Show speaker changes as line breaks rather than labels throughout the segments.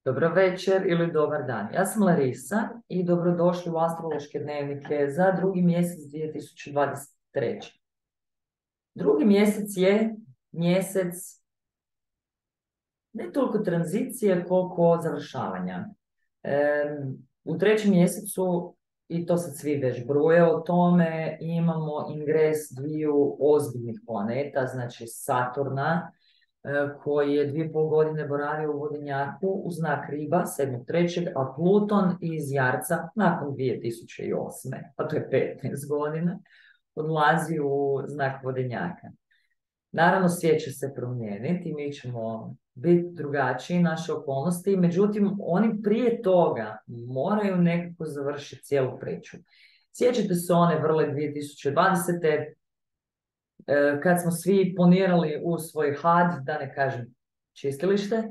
Dobro večer ili dobar dan. Ja sam Larisa i dobrodošli u Astrološke dnevnike za drugi mjesec 2023. Drugi mjesec je mjesec ne toliko tranzicije koliko završavanja. U trećem mjesecu, i to sad svi već bruje o tome, imamo ingres dviju ozbiljnih planeta, znači Saturna, koji je 2,5 godine boravio u Vodenjaku u znak Riba 7.3., a Pluton iz Jarca nakon 2008. pa to je 15 godina, odlazi u znak Vodenjaka. Naravno, svijet će se promijeniti, mi ćemo biti drugačiji, naše okolnosti, međutim, oni prije toga moraju nekako završiti cijelu priču. Sjećate se one vrle 2020. Kad smo svi ponirali u svoj had, da ne kažem čistilište,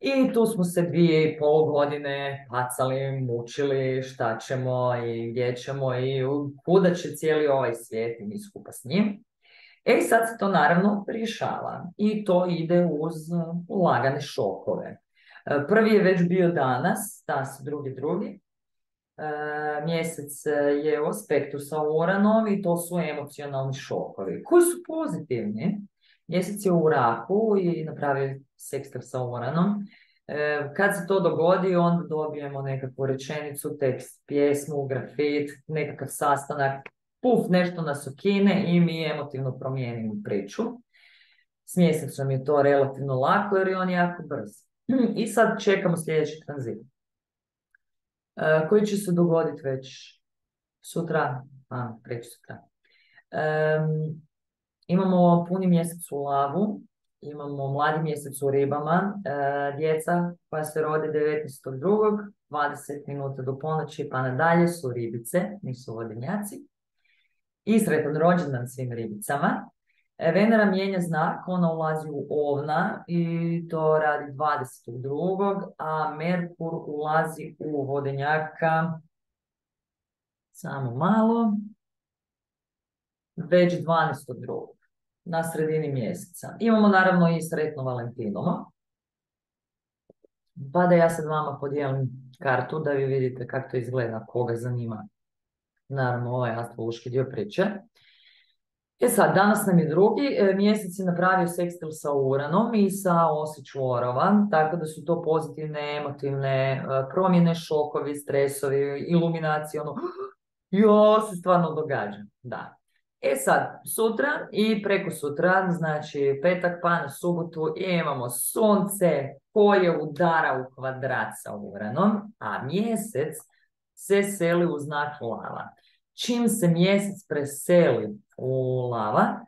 i tu smo se 2,5 godine pacali, mučili šta ćemo i gdje ćemo i kuda će cijeli ovaj svijet i mi skupa s njim. Sad se to naravno rješava i to ide uz lagane šokove. Prvi je već bio danas, danas drugi. Mjesec je u aspektu sa Uranom i to su emocionalni šokovi koji su pozitivni. Mjesec je u Raku i napravio sekstil sa Uranom. Kad se to dogodi, onda dobijemo nekakvu rečenicu, tekst, pjesmu, grafit, nekakav sastanak, nešto nas okine i mi emotivno promijenimo priču. S mjesecom je to relativno lako jer je on jako brz. I sad čekamo sljedeći tranzit, koji će se dogoditi već sutra, prekosutra. Imamo puni mjesec u Lavu, imamo mladi mjesec u Ribama, djeca koja se rode 19.2., 20 minuta do ponoći pa nadalje su ribice, nisu vodenjaci. I sretan rođendan svim ribicama. Venera mijenja znak, ona ulazi u Ovna i to radi 22. a Merkur ulazi u Vodenjaka samo malo, već 12.2. na sredini mjeseca. Imamo naravno i sretno Valentinovo. Pa da ja sad vama podijelim kartu da vi vidite kako to izgleda, koga zanima. Naravno, ovaj astrološki dio priče. Sad, danas nam je drugi. Mjesec je napravio sekstil sa Uranom i sa osi čvorova, tako da su to pozitivne, emotivne promjene, šokovi, stresovi, iluminacije, se stvarno događa. Da. Sad, sutra i preko sutra, znači petak pa na subotu, imamo sunce koje udara u kvadrat sa Uranom, a mjesec se seli u znak Lava. Čim se mjesec preseli u Lava,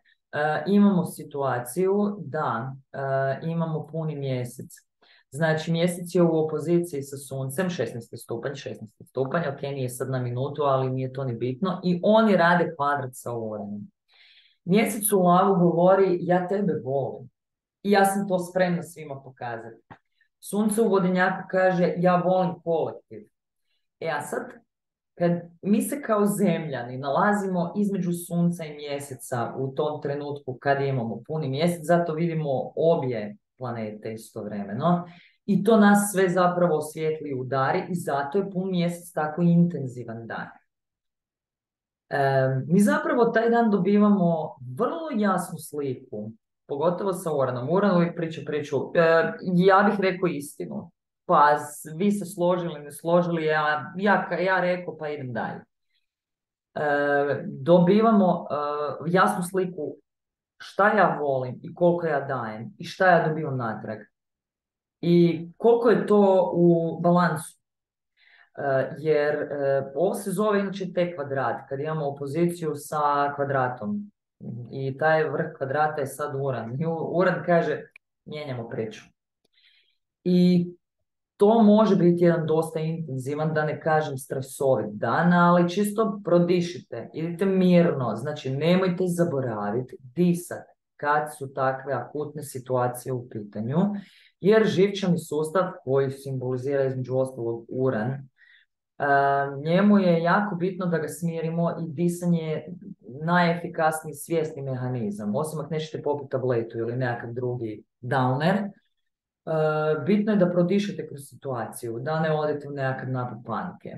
imamo situaciju da imamo puni mjesec. Znači, mjesec je u opoziciji sa suncem, 16. stupanj, ok, nije sad na minutu, ali nije to ni bitno, i oni rade kvadrat sa Uranom. Mjesec u Lavu govori, ja tebe volim i ja sam to spremna svima pokazati. Sunce u Vodenjaku kaže, ja volim kolektiv. A sad, kad mi se kao zemljani nalazimo između sunca i mjeseca u tom trenutku kad imamo puni mjesec, zato vidimo obje planete istovremeno i to nas sve zapravo osvijetli i udari i zato je pun mjesec tako intenzivan dan. Mi zapravo taj dan dobivamo vrlo jasnu sliku, pogotovo sa Uranom. Uran uvijek priču. Ja bih rekao istinu. Pa vi se složili, ne složili, ja rekao pa idem dalje. Dobivamo jasnu sliku šta ja volim i koliko ja dajem i šta ja dobivam natrag. I koliko je to u balansu. Jer ovo se zove inače T kvadrat, kad imamo opoziciju sa kvadratom. I taj vrh kvadrata je sad Uran. I Uran kaže, mijenjamo priču. I to može biti jedan dosta intenzivan, da ne kažem stresovit dan, ali čisto prodišite, idite mirno, znači nemojte zaboraviti disat kad su takve akutne situacije u pitanju, jer živčani sustav koji simbolizira između ostalog Uran, njemu je jako bitno da ga smirimo i disanje je najefikasniji svjesni mehanizam, osim ako nećete popiti tabletu ili nekakav drugi downer. Bitno je da prodišete kroz situaciju, da ne odete u nekakav napad panike.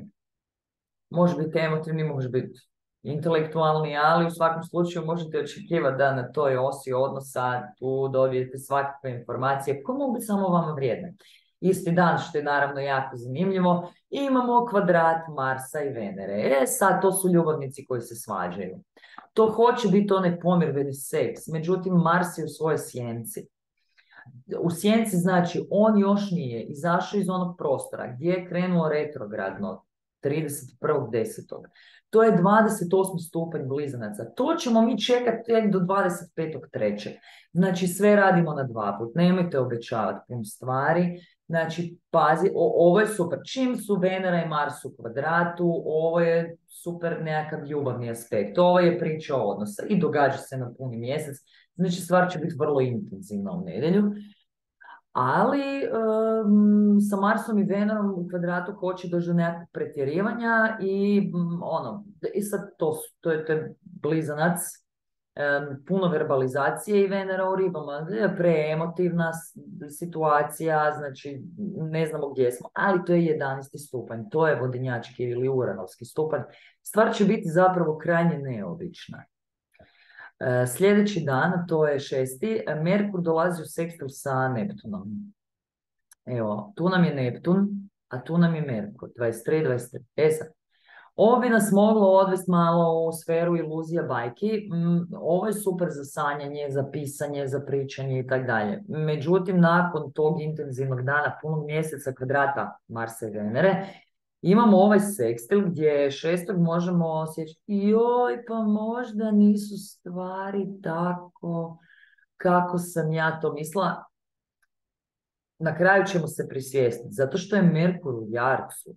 Može biti emotivni, može biti intelektualni, ali u svakom slučaju možete očekivati da na toj osi odnosa tu dobijete svakakve informacije koje mogu biti samo vama vrijedne. Isti dan, što je naravno jako zanimljivo, imamo kvadrat Marsa i Venere. Sad to su ljubavnici koji se svađaju. To hoće biti onaj pomirbeni seks, međutim Mars je u svojoj sjenci. U sjenci znači on još nije izašao iz onog prostora gdje je krenulo retrogradno 31.10. To je 28. stupanj blizanaca. To ćemo mi čekati tek do 25.3. Znači sve radimo na dva put. Nemojte obećavati puno stvari. Znači, pazi, ovo je super. Čim su Venera i Mars u kvadratu, ovo je super nekakav ljubavni aspekt. Ovo je priča odnosa i događa se na puni mjesec. Znači, stvar će biti vrlo intenzivna u nedjelju. Ali sa Marsom i Venerom u kvadratu hoće doći do nekakvog pretjerivanja i sad to je blizanac, puno verbalizacije i Venera u ribama, preemotivna situacija, znači ne znamo gdje smo, ali to je 11. stupanj, to je vodenjački ili uranovski stupanj. Stvar će biti zapravo krajnje neobična. Sljedeći dan, to je 6. Merkur dolazi u sekstu sa Neptunom. Evo, tu nam je Neptun, a tu nam je Merkur, 23. Sad, ovo bi nas moglo odvesti malo u sferu iluzija bajki. Ovo je super za sanjanje, za pisanje, za pričanje i tako dalje. Međutim, nakon tog intenzivnog dana, punog mjeseca kvadrata Marsa i Venere, imamo ovaj sekstil gdje 6. možemo osjećati joj, pa možda nisu stvari tako kako sam ja to mislila. Na kraju ćemo se prisvijestiti, zato što je Merkur u Jarcu.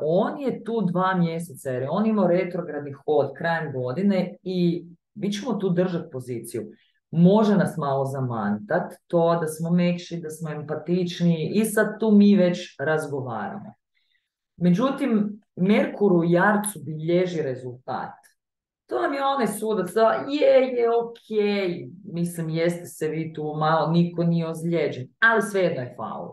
On je tu 2 mjeseca jer je on imao retrogradni hod krajem godine i mi ćemo tu držati poziciju. Može nas malo zamantat to da smo mekši, da smo empatični i sad tu mi već razgovaramo. Međutim, Merkur u Jarcu bilježi rezultat. To vam je onaj sudac, ok, mislim, jeste se vi tu malo, niko nije ozlijeđen, ali svejedno je faul.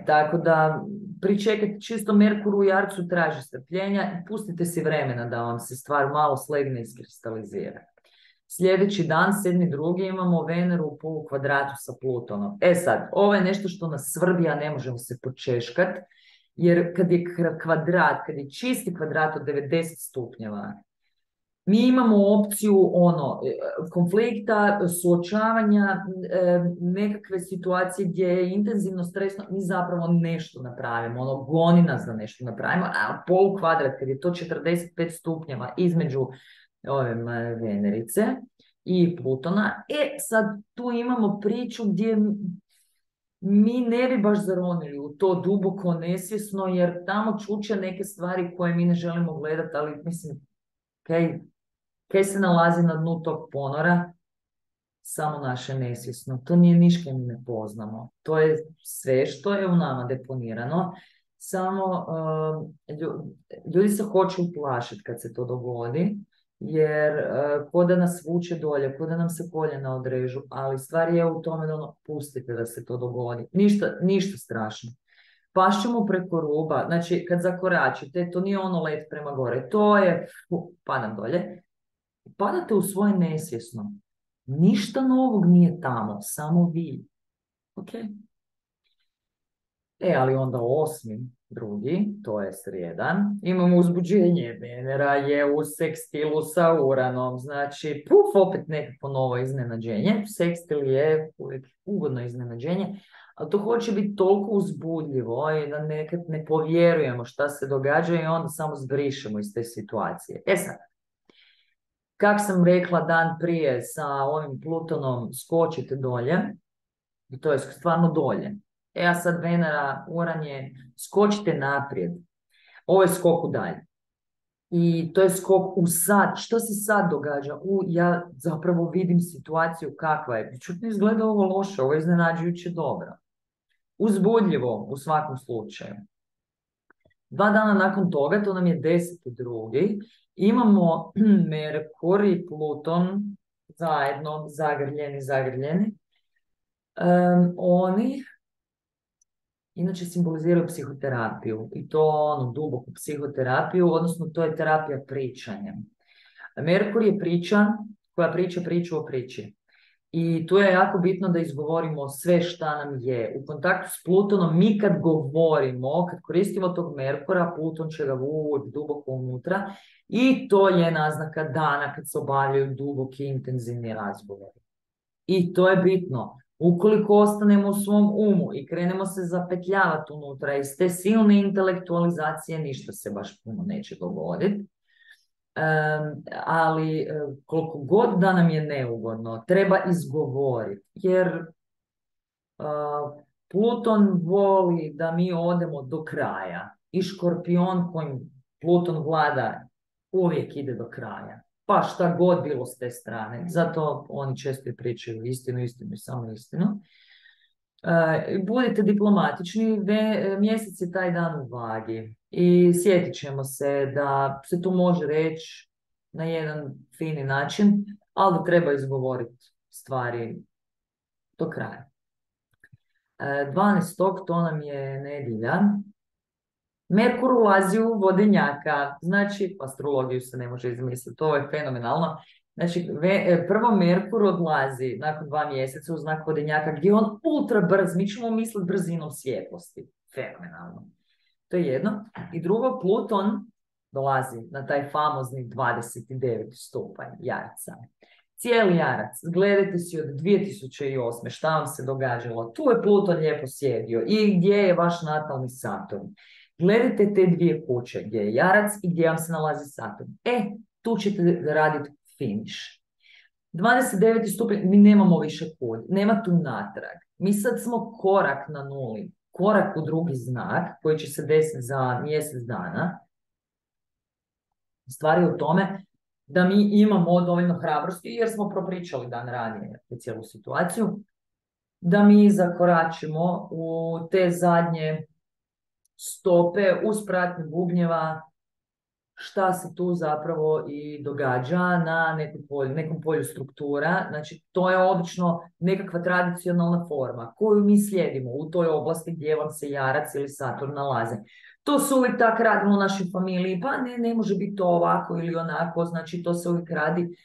Tako da pričekajte, čisto Merkur u Jarcu traži strpljenja i pustite si vremena da vam se stvar malo slegne i iskristalizira. Sljedeći dan, 7.2. imamo Veneru u polukvadratu sa Plutonom. Sad, ovo je nešto što nas svrbi, a ne možemo se počeškat, jer kad je kvadrat, kad je čisti kvadrat od 90 stupnjeva, mi imamo opciju konflikta, suočavanja, nekakve situacije gdje je intenzivno stresno, mi zapravo nešto napravimo, goni nas da nešto napravimo, a polukvadrat, kad je to 45 stupnjeva između ove Venerice i Plutona, sad tu imamo priču gdje mi ne bi baš zaronili u to duboko nesvjesno, jer tamo čuče neke stvari koje mi ne želimo gledati, ali mislim, kaj se nalazi na dnu tog ponora? Samo naše nesvjesno. To nije ništa mi ne poznamo. To je sve što je u nama deponirano. Samo ljudi se hoće uplašiti kad se to dogodi, jer ko da nas vuče dolje, ko da nam se koljena odrežu, ali stvar je u tome da pustite da se to dogodi. Ništa strašno. Pašćemo preko ruba, znači kad zakoračite, to nije let prema gore, to je, padam dolje, padate u svoje nesvjesno. Ništa novog nije tamo, samo vi. Ok? Ali onda 8.2., to je srijeda, imamo uzbuđenje. Venera je u sekstilu sa Uranom, znači opet nekako novo iznenađenje. Sekstil je uvijek ugodno iznenađenje, ali to hoće biti toliko uzbudljivo i da nekad ne povjerujemo šta se događa i onda samo zbrišemo iz te situacije. Sad, kak sam rekla dan prije, sa ovim Plutonom skočite dolje, i to je stvarno dolje. A sad Venera, Uran je, skočite naprijed. Ovo je skok u dalje. I to je skok u sad. Što se sad događa? Ja zapravo vidim situaciju kakva je. Čut ne izgleda ovo loše, ovo je iznenađujuće dobro. Uzbudljivo u svakom slučaju. 2 dana nakon toga, to nam je 10.2. Imamo Merkur i Pluton zajedno, zagrljeni. Oni inače simboliziraju psihoterapiju i to onu duboku psihoterapiju, odnosno to je terapija pričanjem. Merkur je priča koja priča priču o priči. I tu je jako bitno da izgovorimo sve šta nam je. U kontaktu s Plutonom mi kad govorimo, kad koristimo tog Merkura, Pluton će ga vući duboko unutra i to je naznaka dana kad se obavljaju duboki intenzivni razgovori. I to je bitno. Ukoliko ostanemo u svom umu i krenemo se zapetljavati unutra iz te silne intelektualizacije, ništa se baš puno neće dogoditi. Ali koliko god da nam je neugodno, treba izgovoriti, jer Pluton voli da mi odemo do kraja i Škorpion kojim Pluton vlada uvijek ide do kraja. Pa šta god bilo s te strane. Zato oni često pričaju istinu i samo istinu. Budite diplomatični, mjesec je taj dan u vagi i sjetit ćemo se da se tu može reći na jedan fini način, ali da treba izgovoriti stvari do kraja. 12. to nam je nedjelja. Merkur ulazi u vodenjaka, znači astrologiju se ne može izmisliti, to je fenomenalno. Znači, prvo Merkur odlazi nakon 2 mjeseca u znak vodenjaka gdje je on ultra brz, mi ćemo misliti brzinom svjetlosti. Fenomenalno. To je jedno. I drugo, Pluton dolazi na taj famozni 29. stupanj Jarca. Cijeli Jarac, gledajte si od 2008. šta vam se događalo. Tu je Pluton lijepo sjedio i gdje je vaš natalni Saturn. Gledajte te 2 kuće gdje je Jarac i gdje vam se nalazi Saturn. Tu ćete raditi finish. 29. stupanj, mi nemamo više kud, nema tu natrag. Mi sad smo korak na nuli, korak u drugi znak koji će se desiti za mjesec dana. Stvar je u tome da mi imamo dovoljno hrabrosti, jer smo propričali dan ranije cijelu situaciju, da mi zakoračimo u te zadnje stope uz pratnju bubnjeva, šta se tu zapravo i događa na nekom polju struktura. Znači, to je obično nekakva tradicionalna forma koju mi slijedimo u toj oblasti gdje vam se Jarac ili Saturn nalaze. To se uvijek tako radimo u našoj familiji, pa ne može biti to ovako ili onako, znači to se uvijek radi.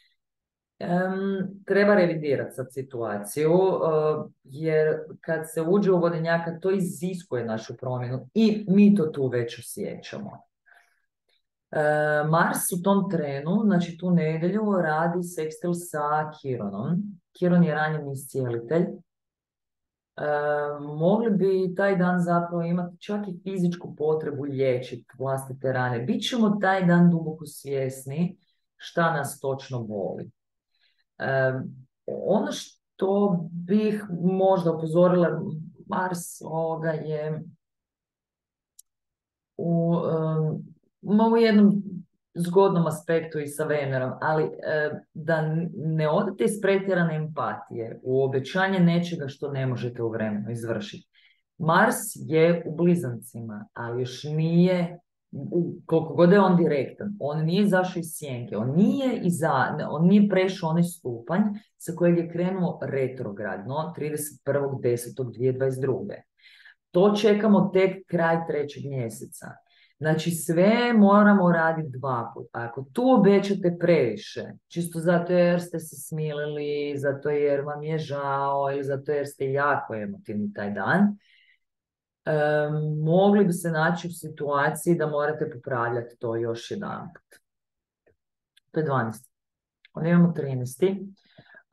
Treba revidirati sad situaciju, jer kad se uđe u vodenjaka, to iziskuje našu promjenu i mi to tu već osjećamo. Mars u tom trenu, znači tu nedjelju, radi sekstil sa Kironom. Kiron je ranjeni iscijelitelj. Mogli bi taj dan zapravo imati čak i fizičku potrebu liječiti vlastite rane. Bićemo taj dan duboko svjesni šta nas točno boli. Ono što bih možda upozorila, Mars je u jednom zgodnom aspektu i sa Venerom, ali da ne odete iz pretjerane empatije u obećanje nečega što ne možete u vremenu izvršiti. Mars je u blizancima, ali još nije, koliko god je on direktan, on nije izašao iz sjenke, on nije prešao onaj stupanj sa kojeg je krenuo retrogradno 31.10.2022. To čekamo tek kraj 3. mjeseca. Znači sve moramo raditi 2 puta. Ako tu obećate previše, čisto zato jer ste se smilili, zato jer vam je žao ili zato jer ste jako emotivni taj dan, mogli bi se naći u situaciji da morate popravljati to još jedan put. To je 12. Onda imamo 13.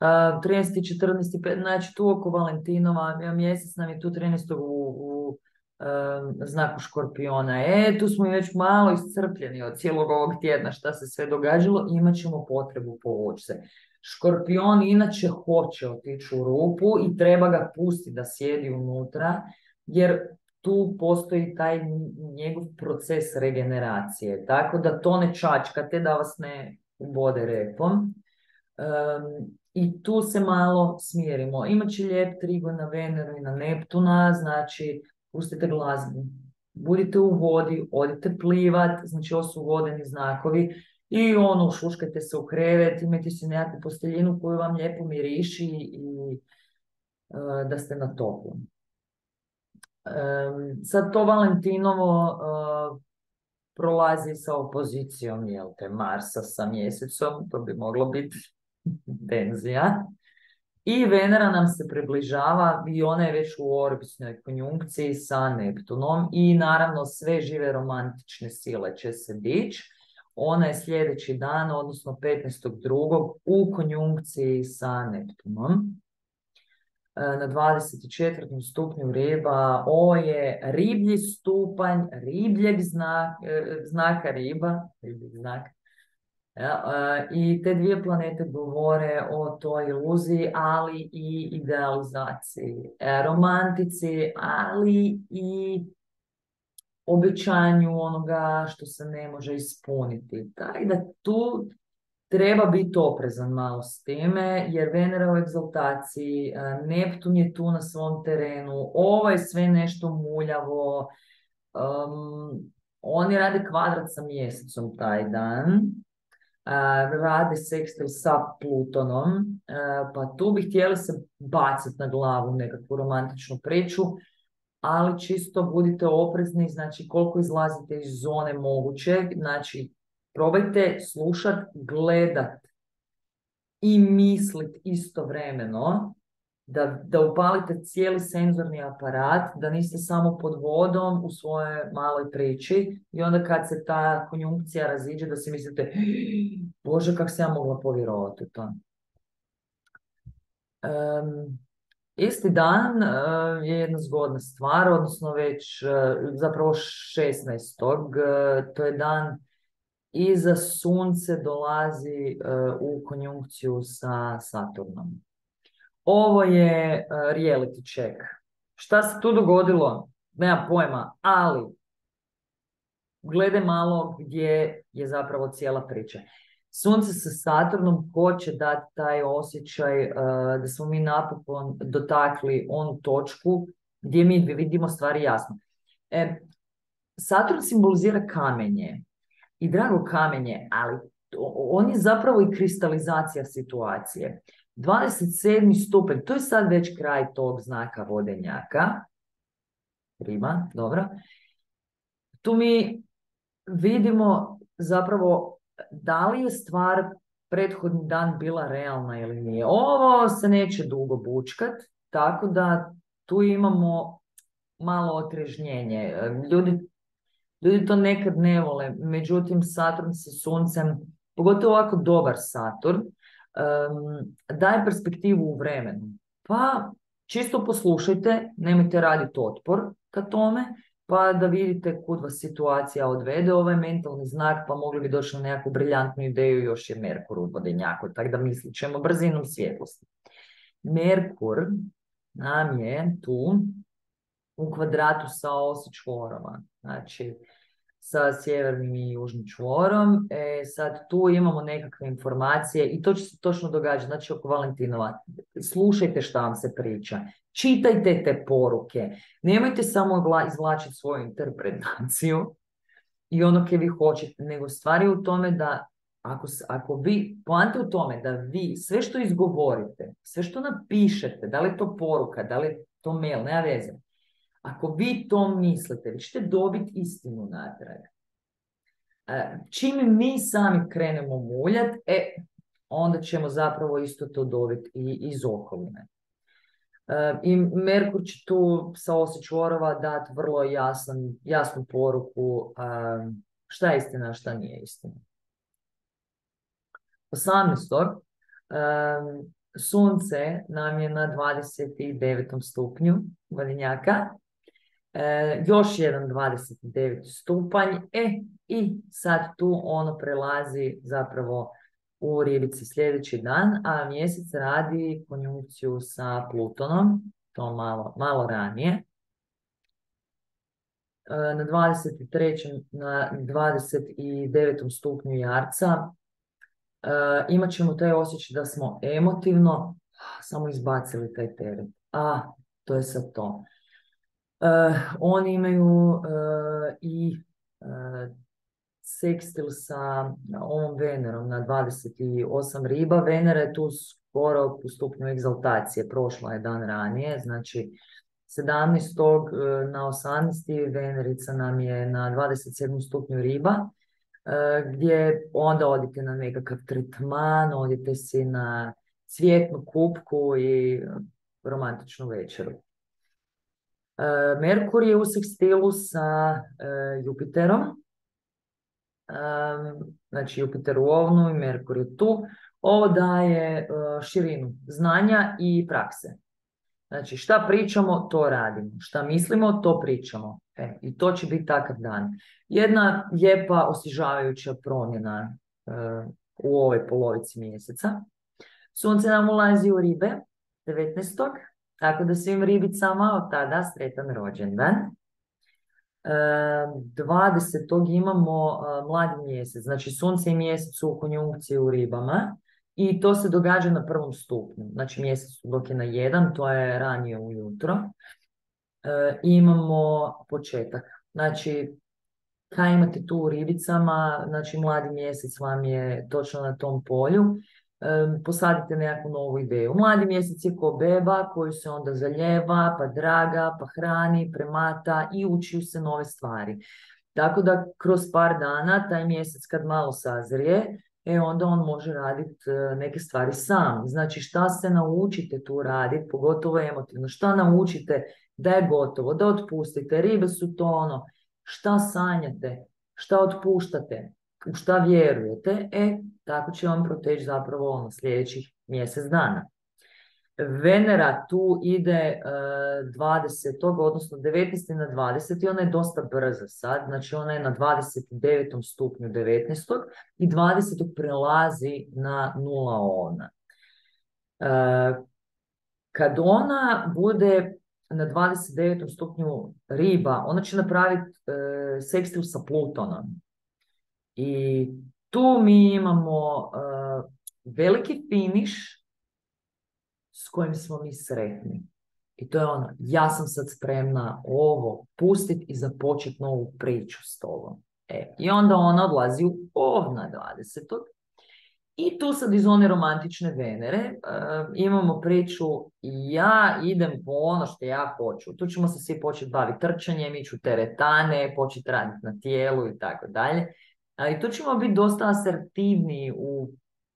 13. 14. 15. Znači tu oko Valentinova mjesec nam je tu 13. u znaku Škorpiona. Tu smo već malo iscrpljeni od cijelog ovog tjedna šta se sve događalo i imat ćemo potrebu povući se. Škorpion inače hoće otići u rupu i treba ga pustiti da sjedi unutra, jer tu postoji taj njegov proces regeneracije. Tako da to ne čačkate, da vas ne ubode repom. I tu se malo smirimo. Imaće lijep trigon na Veneru i na Neptuna, znači pustite glazbu, budite u vodi, odite plivat, znači ovo su vodeni znakovi i šuškajte se u krevet, imajte si nekakvu posteljinu koju vam lijepo miriši i da ste na topu. Sad to Valentinovo prolazi sa opozicijom, jel te, Marsa sa mjesecom, to bi moglo biti tenzija. I Venera nam se približava i ona je već u orbitnoj konjunkciji sa Neptunom i naravno sve žive romantične sile će se dići. Ona je sljedeći dan, odnosno 15.2. u konjunkciji sa Neptunom. Na 24. stupnju riba, ovo je riblji stupanj, ribljeg znaka riba, ribljeg znaka. Ja, i te dvije planete govore o toj iluziji, ali i idealizaciji, romantici, ali i obećanju onoga što se ne može ispuniti. Tako da tu treba biti oprezan malo s time, jer Venera u egzaltaciji, Neptun je tu na svom terenu, ovo je sve nešto muljavo, oni rade kvadrat sa mjesecom taj dan, rade sekstil sa Plutonom, pa tu bi htjeli se baciti na glavu nekakvu romantičnu priču, ali čisto budite oprezni, znači koliko izlazite iz zone mogućeg, znači probajte slušat, gledat i mislit istovremeno, da upalite cijeli senzorni aparat, da niste samo pod vodom u svojoj maloj priči i onda kad se ta konjunkcija raziđe da si mislite Bože, kako se ja mogla povjerovati u to. Isti dan je jedna zgodna stvar, odnosno već zapravo 16. To je dan iza Sunce dolazi u konjunkciju sa Saturnom. Ovo je reality check. Šta se tu dogodilo? Nemam pojma, ali gledaj malo gdje je zapravo cijela priča. Sunce sa Saturnom hoće dati taj osjećaj da smo mi napokon dotakli onu točku gdje mi vidimo stvari jasno. Saturn simbolizira kamenje i drago kamenje, ali on je zapravo i kristalizacija situacije. 27. stupanj, to je sad već kraj tog znaka vodenjaka. Riba, dobro. Tu mi vidimo zapravo da li je stvar prethodni dan bila realna ili nije. Ovo se neće dugo bučkat, tako da tu imamo malo otrežnjenje. Ljudi to nekad ne vole, međutim Saturn sa Suncem, pogotovo ovako dobar Saturn, daje perspektivu u vremenu. Pa čisto poslušajte, nemojte raditi otpor ka tome, pa da vidite kud vas situacija odvede. Ovo je mentalni znak, pa mogli bi doći na nekakvu briljantnu ideju, još je Merkur u vodenjaku, tako da mislit ćemo brzinom svjetlosti. Merkur nam je tu u kvadratu sa osi čvorova, znači sa sjevernim i južnim čvorom. Sad tu imamo nekakve informacije i to će se točno događati, znači oko Valentinova. Slušajte šta vam se priča, čitajte te poruke, nemojte samo izvlačiti svoju interpretaciju i ono ke vi hoćete, nego stvari u tome da ako vi, poanta u tome da vi sve što izgovorite, sve što napišete, da li je to poruka, da li je to mail, nema veze, ako vi to mislite, vi ćete dobiti istinu natrag. Čim mi sami krenemo muljati, onda ćemo zapravo isto to dobiti i iz okoline. I Merkur će tu sa osi čvorova dati vrlo jasnu poruku šta je istina, a šta nije istina. 18. Sunce nam je na 29. stupnju vodenjaka. Još jedan 29. stupanj. I sad tu ono prelazi zapravo u Ribici sljedeći dan, a mjesec radi konjunkciju sa Plutonom, to malo ranije. Na 23. na 29. stupnju Jarca imat ćemo taj osjećaj da smo emotivno samo izbacili taj teret. To je sad to. Oni imaju i sekstil sa ovom Venerom na 28 riba. Venera je tu skoro u stupnju egzaltacije, prošla je dan ranije, znači 17. na 18. Venerica nam je na 27. stupnju riba, gdje onda odite na nekakav tretman, odite si na cvjetnu kupku i romantičnu večeru. Merkur je u sekstilu sa Jupiterom, znači Jupiter u Ovnu i Merkur je tu. Ovo daje širinu znanja i prakse. Znači šta pričamo, to radimo. Šta mislimo, to pričamo. I to će biti takav dan. Jedna lijepa osvježavajuća promjena u ovoj polovici mjeseca. Sunce nam ulazi u ribe 19. Tako da svim ribicama od tada sretan rođendan. 20. imamo mladi mjesec, znači sunce i mjesec su u konjunkciji u ribama i to se događa na 1. stupnju, znači mjesec dok je na 1, to je ranije ujutro. Imamo početak, znači kaj imate tu u ribicama, znači mladi mjesec vam je točno na tom polju. Posadite nekakvu novu ideju. Mladi mjesec je ko beba koju se onda zaljeva, pa draga, pa hrani, premata i uči se nove stvari. Tako da kroz par dana, taj mjesec kad malo sazrije, onda on može raditi neke stvari sam. Znači šta se naučite tu raditi, pogotovo emotivno, šta naučite da je gotovo, da otpustite. Ribe su to ono, šta sanjate, šta otpuštate, u šta vjerujete, tako će vam proteći zapravo sljedećih mjesec dana. Venera tu ide 20. odnosno 19. na 20. Ona je dosta brza sad, znači ona je na 29. stupnju 19. i 20. prelazi na 0 ona. Kad ona bude na 29. stupnju riba, ona će napraviti sekstil sa Plutonom. I tu mi imamo veliki finiš s kojim smo mi sretni. I to je ono, ja sam sad spremna ovo pustiti i započeti novu priču s tobom. I onda ona odlazi u Ovna 20. I tu sad iz one romantične Venere imamo priču ja idem po ono što ja hoću. Tu ćemo se svi početi baviti trčanjem, ići u teretane, početi raditi na tijelu i tako dalje. Ali tu ćemo biti dosta asertivniji u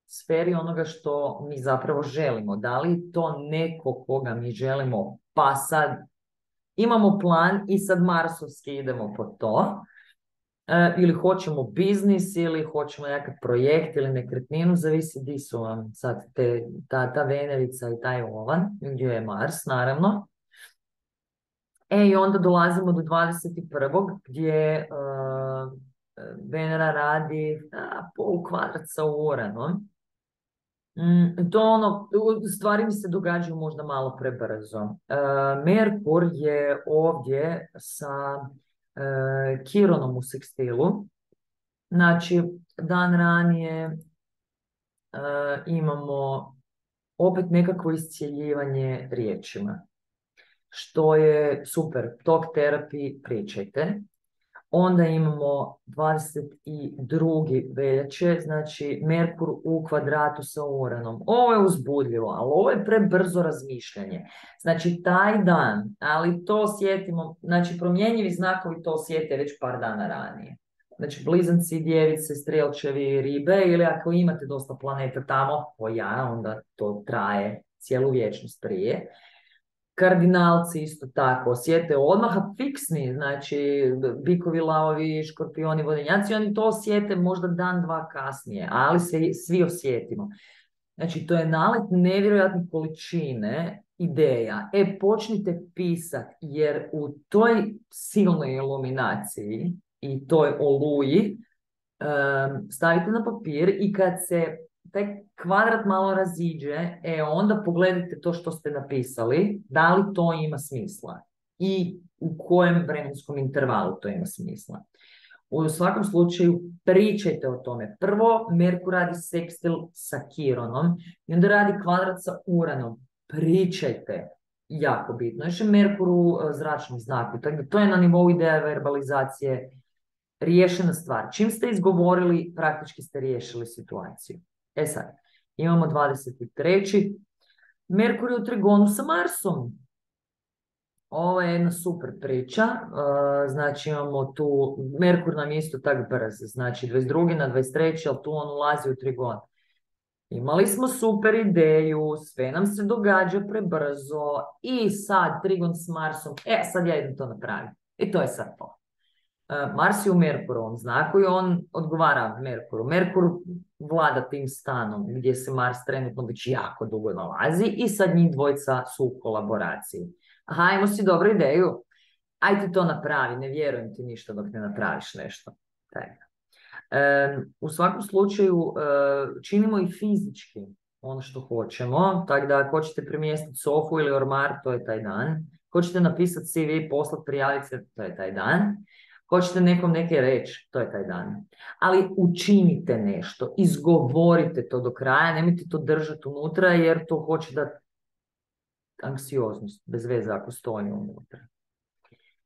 sferi onoga što mi zapravo želimo. Da li to neko koga mi želimo, pa sad imamo plan i sad marsovski idemo po to. Ili hoćemo biznis, ili hoćemo nekakav projekt ili nekretninu, zavisi di su vam sad ta Venerica i taj Ovan, gdje je Mars, naravno. I onda dolazimo do 21. gdje Venera radi pol kvadrat sa Uranom. To ono, stvari mi se događaju možda malo prebrzo. Merkur je ovdje sa Kironom u sekstilu. Znači, dan ranije imamo opet nekakvo iscjeljivanje riječima. Što je super, talk therapy, pričajte. Onda imamo 22. veljače, znači Merkur u kvadratu sa Uranom. Ovo je uzbudljivo, ali ovo je prebrzo razmišljanje. Znači taj dan, ali to osjetimo, znači promjenjivi znakovi to osjete već par dana ranije. Znači blizanci, djevice, strelčevi, ribe, ili ako imate dosta planeta tamo, ko ja, onda to traje cijelu vječnost prije. Kardinalci isto tako osjete odmah, a fiksni, znači bikovi, lavovi, škorpioni, vodenjaci, oni to osjete možda dan, dva kasnije, ali svi osjetimo. Znači to je nalet nevjerojatne količine ideja. Počnite pisati, jer u toj silnoj iluminaciji i toj oluji stavite na papir i kad se taj kvadrat malo raziđe, onda pogledajte to što ste napisali, da li to ima smisla i u kojem vremenskom intervalu to ima smisla. U svakom slučaju pričajte o tome. Prvo, Merkur radi sekstil sa Kironom i onda radi kvadrat sa Uranom. Pričajte. Jako bitno. Još je Merkur u zračnom znaku. To je na nivou ideja verbalizacije riješena stvar. Čim ste izgovorili, praktički ste riješili situaciju. Sad, Imamo 23. Merkur je u trigonu sa Marsom. Ovo je jedna super priča, znači imamo tu, Merkur nam je isto tak brz, znači 22. na 23. ali tu on ulazi u trigon. Imali smo super ideju, sve nam se događa prebrzo i sad trigon s Marsom, sad ja idem to napraviti. I to je sad to. Mars je u Merkurovom znaku i on odgovara Merkuru. Merkur vlada tim stanom gdje se Mars trenutno već jako dugo nalazi i sad njih dvojica su u kolaboraciji. Aha, imamo si dobru ideju. Ajde to napravi, ne vjerujem ti ništa dok ne napraviš nešto. U svakom slučaju činimo i fizički ono što hoćemo, tako da ako hoćete premjestiti sofu ili ormar, to je taj dan. Hoćete napisati CV, poslati prijaviti, to je taj dan. Hoćete nekom neke reći, to je taj dan. Ali učinite nešto, izgovorite to do kraja, nemojte to držati unutra jer to hoće dati anksioznost, bez veze ako stoji unutra.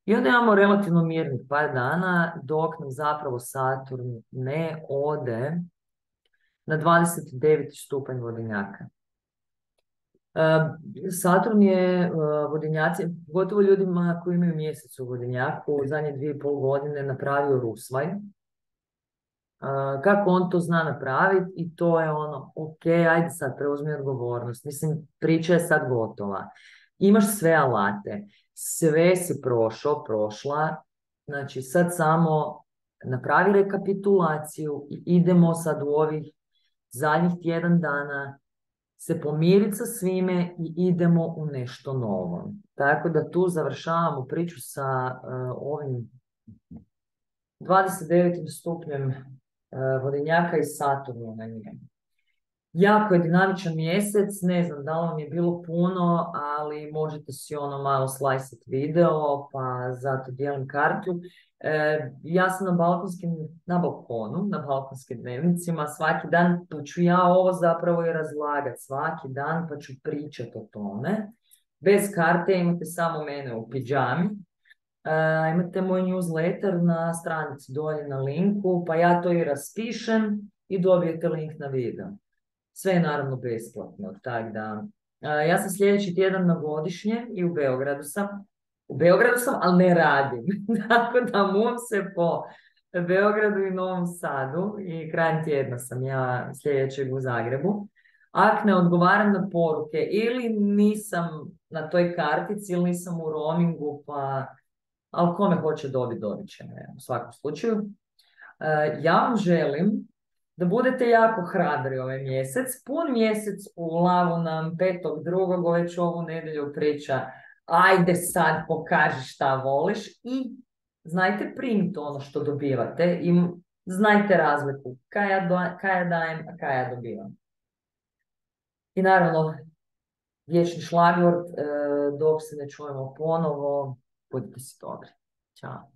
I onda imamo relativno mirnih par dana dok nam zapravo Saturn ne ode na 29. stupanj vodenjaka. Saturn je vodenjaci, gotovo ljudima koji imaju mjesec u vodenjaku u zadnje 2,5 godine napravio rusvaj. Kako on to zna napraviti i to je ono, ok, ajde sad preuzmi odgovornost. Mislim, priča je sad gotova. Imaš sve alate, sve si prošla, znači sad samo napravi rekapitulaciju i idemo sad u ovih zadnjih tjedan dana se pomiriti sa svime i idemo u nešto novo. Tako da tu završavamo priču sa ovim 29. stupnjem vodenjaka i Saturnu na njemu. Jako je dinamičan mjesec, ne znam da li vam je bilo puno, ali možete si ono malo slajsati video, pa zato dijelim kartu. Ja sam na balkonu, na balkonskim dnevnicima svaki dan, pa ću ja ovo zapravo i razlagati svaki dan, pa ću pričati o tome. Bez karte imate samo mene u pidžami. Imate moj newsletter na stranici dolje na linku, pa ja to i raspišem i dobijete link na video. Sve je naravno besplatno, tako da. Ja sam sljedeći tjedan na godišnje i u Beogradu sam. U Beogradu sam, ali ne radim. Tako da mum se po Beogradu i Novom Sadu i krajem tjedna sam ja sljedećeg u Zagrebu. Ako ne odgovaram na poruke ili nisam na toj kartici ili nisam u roamingu, pa ali kome hoće dobit će me u svakom slučaju. Ja vam želim da budete jako hrabri ovaj mjesec. Pun mjesec u lavu nam 5.2. već ovu nedjelju priča ajde sad pokaži šta voliš i znajte primiti ono što dobivate i znajte razliku kaj ja dajem, a kaj ja dobivam. I naravno, vječni šlagvort, dok se ne čujemo ponovo, budite si dobri. Ćao.